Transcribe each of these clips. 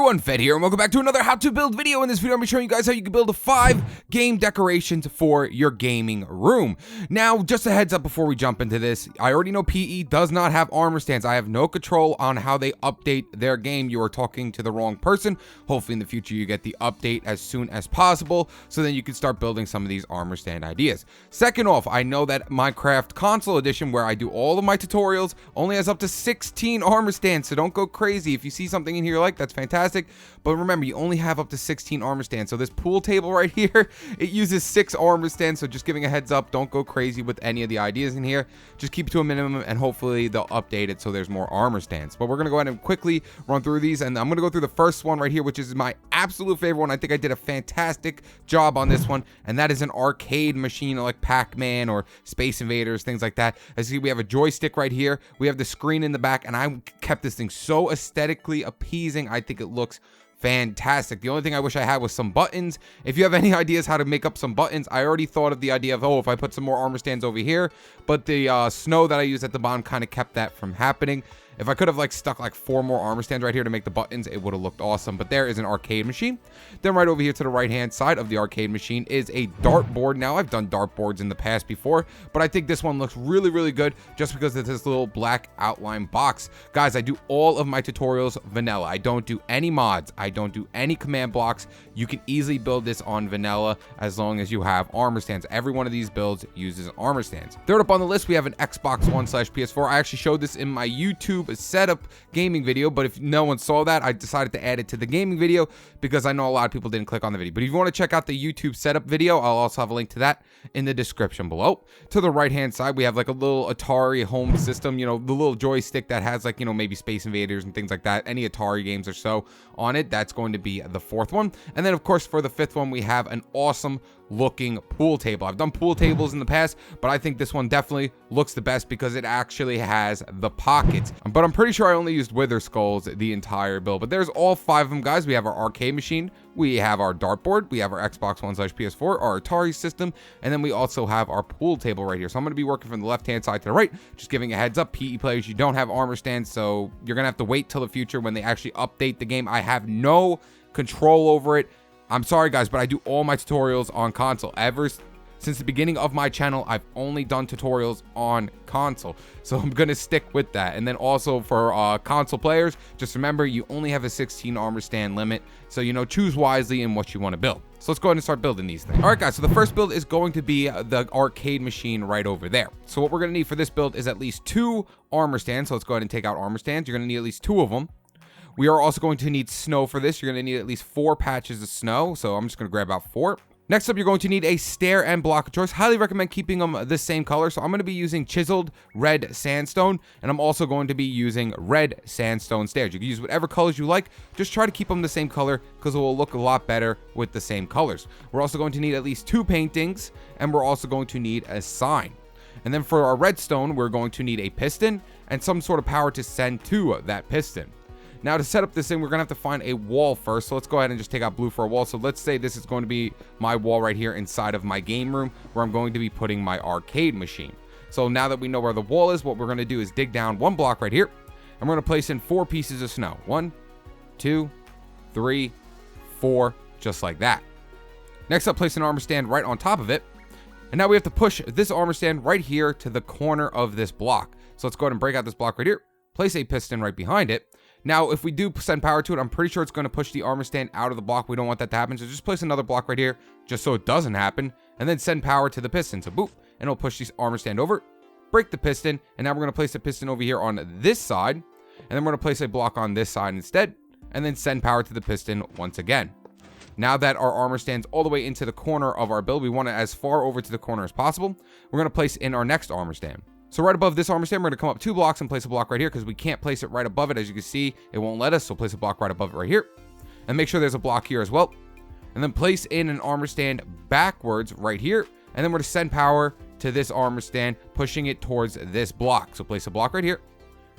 everyone, Fed here, and welcome back to another how to build video. In this video, I'm going to be showing you guys how you can build 5 game decorations for your gaming room. Now, just a heads up before we jump into this, I already know PE does not have armor stands. I have no control on how they update their game. You are talking to the wrong person. Hopefully in the future you get the update as soon as possible, so then you can start building some of these armor stand ideas. Second off, I know that Minecraft Console Edition, where I do all of my tutorials, only has up to 16 armor stands, so don't go crazy. If you see something in here you like, that's fantastic, but remember, you only have up to 16 armor stands. So this pool table right here, it uses 6 armor stands, so just giving a heads up, don't go crazy with any of the ideas in here. Just keep it to a minimum, and hopefully they'll update it so there's more armor stands. But we're gonna go ahead and quickly run through these, and I'm gonna go through the first one right here, which is my absolute favorite one. I think I did a fantastic job on this one, and that is an arcade machine like Pac-Man or Space Invaders, things like that. As you see, we have a joystick right here, we have the screen in the back, and I kept this thing so aesthetically appeasing. I think it looks fantastic. The only thing I wish I had was some buttons. If you have any ideas how to make up some buttons, I already thought of the idea of, oh, if I put some more armor stands over here, but the snow that I used at the bottom kind of kept that from happening. If I could have stuck 4 more armor stands right here to make the buttons, it would have looked awesome. But there is an arcade machine. Then right over here to the right hand side of the arcade machine is a dartboard. Now, I've done dartboards in the past before, but I think this one looks really, really good just because of this little black outline box. Guys, I do all of my tutorials vanilla. I don't do any mods. I don't do any command blocks. You can easily build this on vanilla as long as you have armor stands. Every one of these builds uses armor stands. Third up on the list, we have an Xbox One/PS4. I actually showed this in my YouTube setup gaming video, but if no one saw that, I decided to add it to the gaming video because I know a lot of people didn't click on the video. But if you want to check out the YouTube setup video, I'll also have a link to that in the description below. To the right hand side, we have a little Atari home system, the little joystick that has maybe Space Invaders and things like that, any Atari games or so on it. That's going to be the 4th one. And then of course for the 5th one, we have an awesome looking pool table. I've done pool tables in the past, but I think this one definitely looks the best because it actually has the pockets. But I'm pretty sure I only used Wither Skulls the entire build. But there's all 5 of them, guys. We have our arcade machine, we have our dartboard, we have our Xbox One/PS4, our Atari system, and then we also have our pool table right here. So I'm going to be working from the left hand side to the right, just giving a heads up, PE players, you don't have armor stands, so you're gonna have to wait till the future when they actually update the game. I have no control over it. I'm sorry guys, but I do all my tutorials on console. Ever since the beginning of my channel, I've only done tutorials on console, so I'm gonna stick with that. And then also for console players, just remember you only have a 16 armor stand limit, so choose wisely in what you want to build. So let's go ahead and start building these things. All right guys, so the first build is going to be the arcade machine right over there. So what we're gonna need for this build is at least 2 armor stands. So let's go ahead and take out armor stands. You're gonna need at least 2 of them. We are also going to need snow for this. You're going to need at least 4 patches of snow. So I'm just going to grab about 4. Next up, you're going to need a stair and block of choice. Highly recommend keeping them the same color. So I'm going to be using chiseled red sandstone, and I'm also going to be using red sandstone stairs. You can use whatever colors you like. Just try to keep them the same color because it will look a lot better with the same colors. We're also going to need at least 2 paintings, and we're also going to need a sign. And then for our redstone, we're going to need a piston and some sort of power to send to that piston. Now to set up this thing, we're gonna have to find a wall first. So let's go ahead and just take out blue for a wall. So let's say this is going to be my wall right here inside of my game room where I'm going to be putting my arcade machine. So now that we know where the wall is, what we're gonna do is dig down 1 block right here, and we're gonna place in 4 pieces of snow. 1, 2, 3, 4, just like that. Next up, place an armor stand right on top of it. And now we have to push this armor stand right here to the corner of this block. So let's go ahead and break out this block right here, place a piston right behind it. Now, if we do send power to it, I'm pretty sure it's going to push the armor stand out of the block. We don't want that to happen, so just place another block right here, just so it doesn't happen, and then send power to the piston. So boop, and it'll push this armor stand over, break the piston, and now we're going to place the piston over here on this side, and then we're going to place a block on this side instead, and then send power to the piston once again. Now that our armor stands all the way into the corner of our build, we want it as far over to the corner as possible. We're going to place in our next armor stand. So right above this armor stand, we're going to come up 2 blocks and place a block right here because we can't place it right above it. As you can see, it won't let us, so place a block right above it right here. And make sure there's a block here as well. And then place in an armor stand backwards right here. And then we're going to send power to this armor stand, pushing it towards this block. So place a block right here,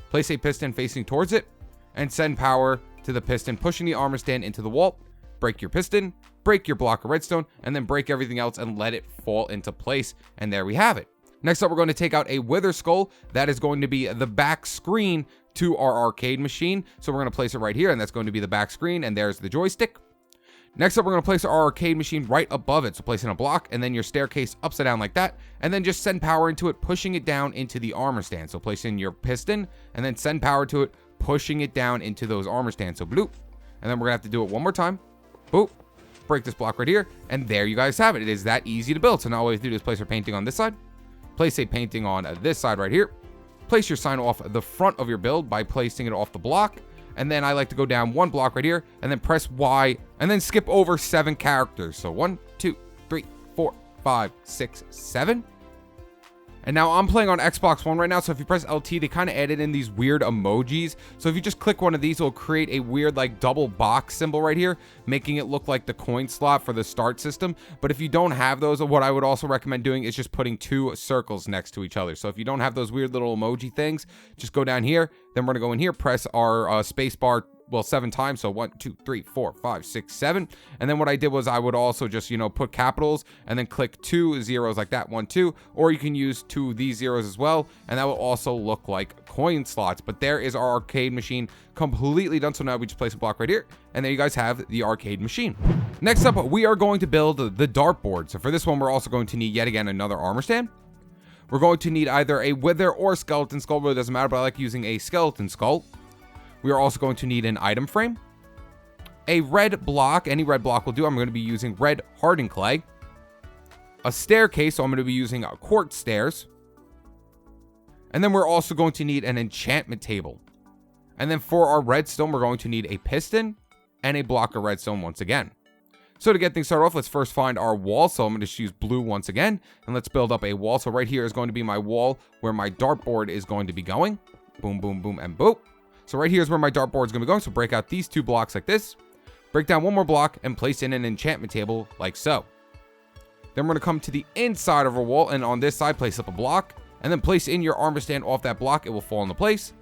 place a piston facing towards it, and send power to the piston, pushing the armor stand into the wall. Break your piston, break your block of redstone, and then break everything else and let it fall into place. And there we have it. Next up, we're going to take out a Wither Skull. That is going to be the back screen to our arcade machine. So we're going to place it right here, and that's going to be the back screen, and there's the joystick. Next up, we're going to place our arcade machine right above it. So place in a block and then your staircase upside down like that. And then just send power into it, pushing it down into the armor stand. So place in your piston and then send power to it, pushing it down into those armor stands. So bloop. And then we're going to have to do it one more time. Boop. Break this block right here. And there you guys have it. It is that easy to build. So now all we have to do is place our painting on this side. Place a painting on this side right here. Place your sign off the front of your build by placing it off the block. And then I like to go down one block right here and then press Y and then skip over 7 characters. So 1, 2, 3, 4, 5, 6, 7. And now I'm playing on Xbox One right now. So if you press LT, they kind of added in these weird emojis. So if you just click one of these, it'll create a weird like double box symbol right here, making it look like the coin slot for the start system. But if you don't have those, what I would also recommend doing is just putting 2 circles next to each other. So if you don't have those weird little emoji things, just go down here. Then we're gonna go in here, press our space bar, well, 7 times. So 1, 2, 3, 4, 5, 6, 7. And then what I did was I would also just, put capitals and then click 2 zeros like that, 1, 2, or you can use 2 of these zeros as well. And that will also look like coin slots. But there is our arcade machine completely done. So now we just place a block right here. And there you guys have the arcade machine. Next up, we are going to build the dartboard. So for this one, we're also going to need yet again another armor stand. We're going to need either a wither or skeleton skull, but it doesn't matter, but I like using a skeleton skull. We are also going to need an item frame, a red block, any red block will do. I'm going to be using red hardened clay, a staircase, so I'm going to be using quartz stairs, and then we're also going to need an enchantment table. And then for our redstone, we're going to need a piston and a block of redstone once again. So to get things started off, let's first find our wall. So I'm going to just use blue once again, and let's build up a wall. So right here is going to be my wall where my dartboard is going to be going. Boom, boom, boom, and boom. So right here is where my dartboard is going to be going. So break out these 2 blocks like this. Break down one more block and place in an enchantment table like so. Then we're going to come to the inside of our wall, and on this side, place up a block. And then place in your armor stand off that block. It will fall into place.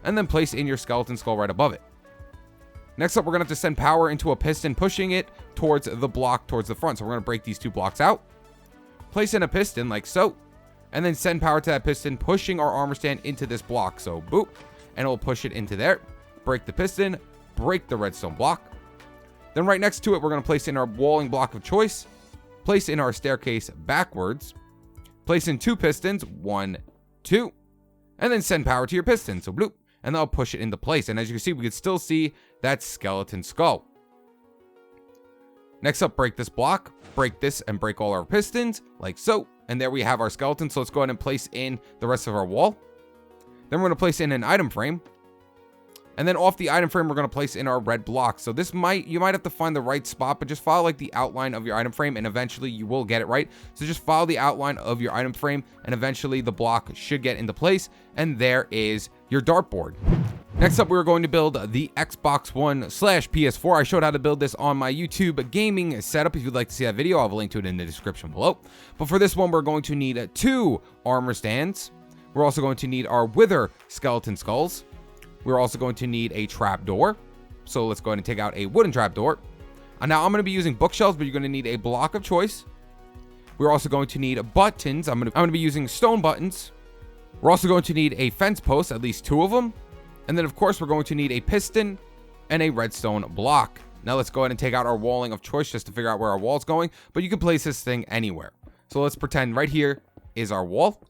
And then place in your skeleton skull right above it. Next up, we're going to have to send power into a piston, pushing it towards the block towards the front. So we're going to break these 2 blocks out. Place in a piston like so. And then send power to that piston, pushing our armor stand into this block. So boop. And it will push it into there. Break the piston, break the redstone block. Then right next to it, we're going to place in our walling block of choice, place in our staircase backwards, place in 2 pistons, 1, 2, and then send power to your piston. So bloop, and that'll push it into place. And as you can see, we can still see that skeleton skull. Next up, break this block, break this, and break all our pistons like so. And there we have our skeleton. So let's go ahead and place in the rest of our wall. Then we're going to place in an item frame. And then off the item frame, we're going to place in our red block. So this you might have to find the right spot, but just follow like the outline of your item frame and eventually you will get it right. So just follow the outline of your item frame and eventually the block should get into place. And there is your dartboard. Next up, we're going to build the Xbox One / PS4. I showed how to build this on my YouTube gaming setup. If you'd like to see that video, I'll have a link to it in the description below. But for this one, we're going to need 2 armor stands. We're also going to need our wither skeleton skulls. We're also going to need a trapdoor. So let's go ahead and take out a wooden trapdoor. Now I'm going to be using bookshelves, but you're going to need a block of choice. We're also going to need buttons. I'm going to be using stone buttons. We're also going to need a fence post, at least 2 of them. And then of course we're going to need a piston and a redstone block. Now let's go ahead and take out our walling of choice just to figure out where our wall's going. But you can place this thing anywhere. So let's pretend right here is our wall.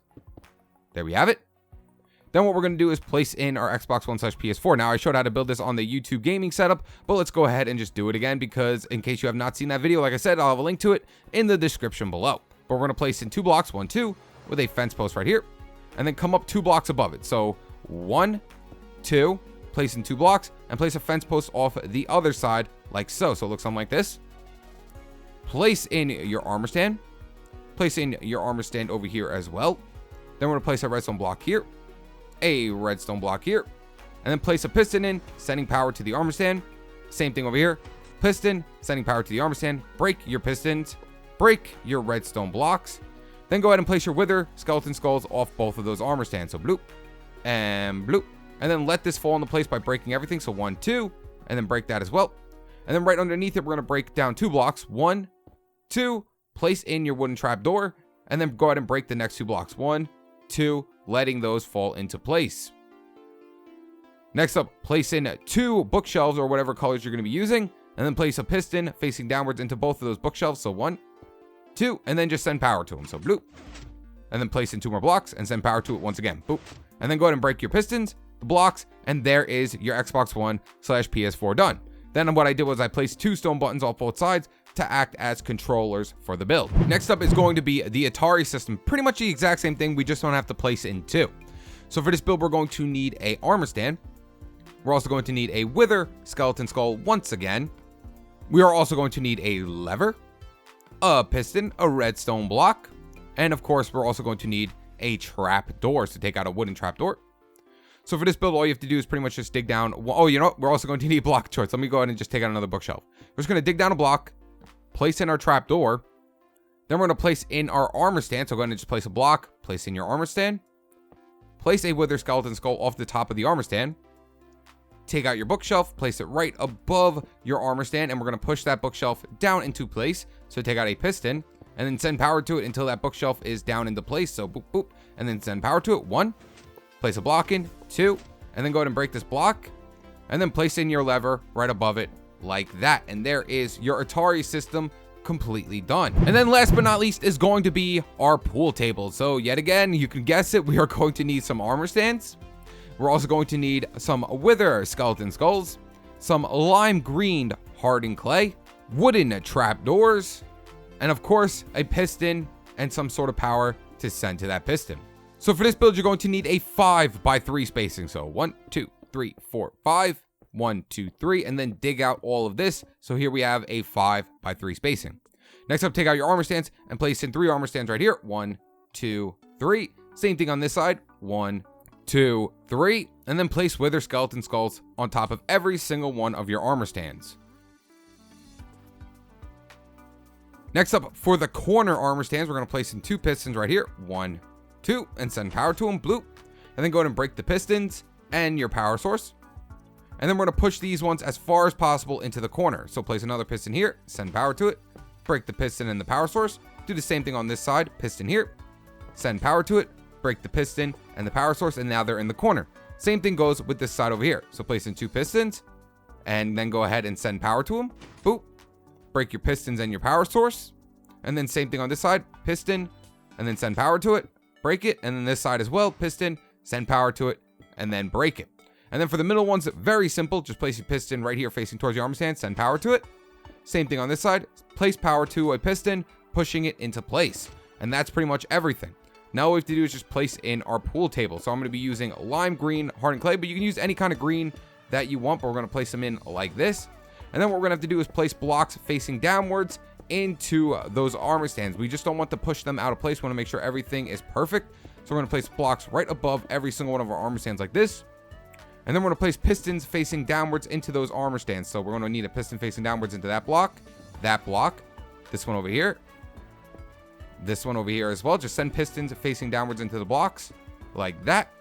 There we have it. Then what we're going to do is place in our Xbox One / PS4. Now, I showed how to build this on the YouTube gaming setup, but let's go ahead and just do it again because in case you have not seen that video, like I said, I'll have a link to it in the description below. But we're going to place in 2 blocks, 1, 2, with a fence post right here, and then come up 2 blocks above it. So 1, 2, place in 2 blocks, and place a fence post off the other side like so. So it looks something like this. Place in your armor stand. Place in your armor stand over here as well. Then we're going to place a redstone block here, a redstone block here, and then place a piston in, sending power to the armor stand. Same thing over here. Piston, sending power to the armor stand. Break your pistons, break your redstone blocks. Then go ahead and place your wither skeleton skulls off both of those armor stands. So bloop and bloop. And then let this fall into place by breaking everything. So 1, 2, and then break that as well. And then right underneath it, we're going to break down 2 blocks. 1, 2, place in your wooden trapdoor, and then go ahead and break the next 2 blocks. 1, 2, letting those fall into place. Next up, place in 2 bookshelves or whatever colors you're going to be using, and then place a piston facing downwards into both of those bookshelves. So 1, 2, and then just send power to them. So bloop. And then place in 2 more blocks and send power to it once again. Boop. And then go ahead and break your pistons, the blocks, and there is your Xbox One/PS4 done. Then what I did was I placed 2 stone buttons off both sides to act as controllers for the build. Next up is going to be the Atari system. Pretty much the exact same thing, we just don't have to place in 2. So for this build, we're going to need a armor stand. We're also going to need a Wither skeleton skull once again. We are also going to need a lever, a piston, a redstone block, and of course, we're also going to need a trap door to take out a wooden trap door. So for this build, all you have to do is pretty much just dig down. Oh, you know what? We're also going to need block choice. Let me go ahead and just take out another bookshelf. We're just going to dig down a block, place in our trap door. Then we're going to place in our armor stand. So go ahead and just place a block, place in your armor stand, place a Wither skeleton skull off the top of the armor stand. Take out your bookshelf, place it right above your armor stand, and we're going to push that bookshelf down into place. So take out a piston, and then send power to it until that bookshelf is down into place. So boop, boop, and then send power to it. 1, place a block in, 2, and then go ahead and break this block, and then place in your lever right above it like that. And there is your Atari system completely done. And then last but not least is going to be our pool table. So yet again, you can guess it, we are going to need some armor stands. We're also going to need some Wither skeleton skulls, some lime green hardened clay, wooden trap doors, and of course, a piston and some sort of power to send to that piston. So for this build, you're going to need a 5x3 spacing. So 1, 2, 3, 4, 5, 1, 2, 3, and then dig out all of this. So here we have a 5x3 spacing. Next up, take out your armor stands and place in 3 armor stands right here. 1, 2, 3. Same thing on this side. 1, 2, 3, and then place Wither skeleton skulls on top of every single one of your armor stands. Next up, for the corner armor stands, we're going to place in 2 pistons right here. 1, 2, and send power to them. Bloop. And then go ahead and break the pistons and your power source. And then we're going to push these ones as far as possible into the corner. So place another piston here, send power to it, break the piston and the power source. Do the same thing on this side, piston here, send power to it, break the piston and the power source, and now they're in the corner. Same thing goes with this side over here. So place in 2 pistons and then go ahead and send power to them. Boop. Break your pistons and your power source. And then same thing on this side, piston, and then send power to it, break it. And then this side as well, piston, send power to it, and then break it. And then for the middle ones, very simple. Just place your piston right here facing towards your armor stand, send power to it. Same thing on this side, place power to a piston, pushing it into place. And that's pretty much everything. Now all we have to do is just place in our pool table. So I'm going to be using lime green hardened clay, but you can use any kind of green that you want, but we're going to place them in like this. And then what we're going to have to do is place blocks facing downwards into those armor stands. We just don't want to push them out of place. We want to make sure everything is perfect. So we're going to place blocks right above every single one of our armor stands like this. And then we're going to place pistons facing downwards into those armor stands. So we're going to need a piston facing downwards into that block, this one over here, this one over here as well. Just send pistons facing downwards into the blocks like that.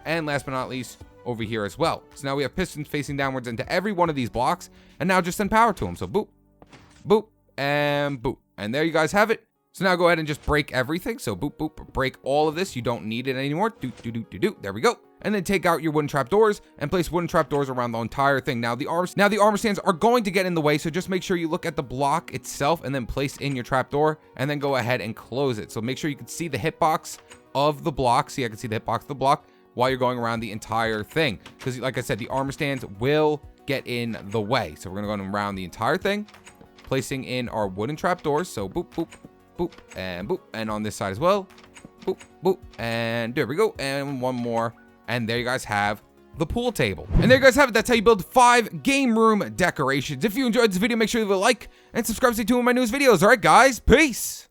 And last but not least, over here as well. So now we have pistons facing downwards into every one of these blocks, and now just send power to them. So boop, boop, and boop. And there you guys have it. So now go ahead and just break everything. So boop, boop, break all of this. You don't need it anymore. There we go. And then take out your wooden trapdoors and place wooden trapdoors around the entire thing. Now the armor stands are going to get in the way, so just make sure you look at the block itself and then place in your trapdoor and then go ahead and close it. So make sure you can see the hitbox of the block. See, I can see the hitbox of the block while you're going around the entire thing. Because like I said, the armor stands will get in the way. So we're going to go around the entire thing, placing in our wooden trapdoors. So boop, boop, boop, and boop. And on this side as well, boop, boop, and there we go. And one more. And there you guys have the pool table. And there you guys have it. That's how you build 5 game room decorations. If you enjoyed this video, make sure you leave a like and subscribe to stay tuned with my newest videos. All right, guys, peace.